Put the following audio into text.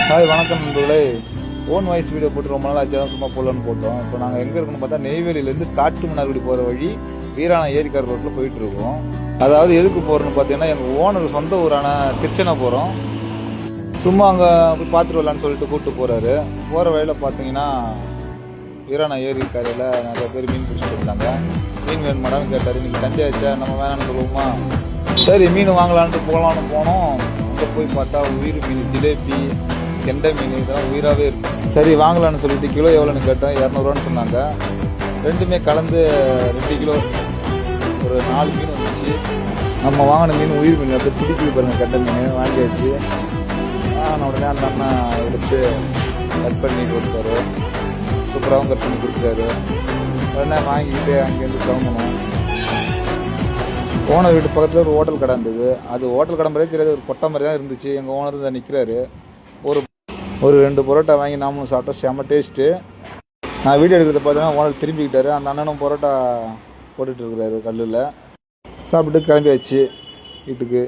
Hi வணக்கம் நண்பர்களே. Own voice video போட்டு ரொம்ப நாள் ஆச்சு, சும்மா போடலான்னு போட்டோம். இப்போ நாங்கள் எங்கே இருக்கோம்னு பார்த்தா நெய்வேலியிலேருந்து காட்டு மன்னார்குடி போகிற வழி வீராண ஏரிக்கார் ரோட்டில் போயிட்டு இருக்கோம். அதாவது எதுக்கு போகிறோன்னு பார்த்தீங்கன்னா எங்கள் ஓனர் சொந்த ஊரான திருச்சனை போகிறோம். சும்மா அங்கே போய் பார்த்துட்டு வரலான்னு சொல்லிட்டு கூப்பிட்டு போகிறாரு. போகிற வழியில் பார்த்தீங்கன்னா வீராண ஏரிக்காரில் நிறைய பேர் மீன் பிடிச்சிட்டு இருந்தாங்க. மீன் வேணும் மேடம் கேட்டார். இன்றைக்கி சண்டே ஆச்சா, நம்ம வேணான்னு சொல்லுவோமா, சரி மீன் வாங்கலான்ட்டு போகலான்னு போனோம். அங்கே போய் பார்த்தா உயிர் மீன், ஜிலேபி, கெண்டை மீன் இதெல்லாம் உயிராகவே இருக்கும். சரி வாங்கலான்னு சொல்லிட்டு கிலோ எவ்வளோன்னு கேட்டேன். 200 சொன்னாங்க. ரெண்டுமே கலந்து 2 கிலோ ஒரு 4 மீன் வந்துச்சு. நம்ம வாங்கின மீன் உயிர் மீன், அப்படியே பிடிக்கி பாருங்கள். கெண்டை மீன் வாங்கியாச்சு. உடனே அந்த அண்ணன் எடுத்து கட் பண்ணி கொடுத்தாரு. சூப்பராகவும் கட் பண்ணி கொடுத்தாரு. உடனே வாங்கிக்கிட்டு அங்கேருந்து கிளம்பணும். ஓனர் வீட்டு பக்கத்தில் ஒரு ஹோட்டல் கடை இருந்தது. அது ஹோட்டல் கடை மாதிரியே தெரியாது, ஒரு கொட்டை மாதிரி தான் இருந்துச்சு. எங்கள் ஓனர் தான் நிற்கிறாரு. ஒரு 2 பரோட்டா வாங்கி நாமளும் சாப்பிட்டோம். செம்ம டேஸ்ட்டு. நான் வீடியோ எடுக்கிறத பார்த்தீங்கன்னா ஓனர் திரும்பிக்கிட்டாரு. அந்த அண்ணனும் பரோட்டா போட்டுட்ருக்குறாரு கல்லில். சாப்பிட்டு கிளம்பியாச்சு வீட்டுக்கு.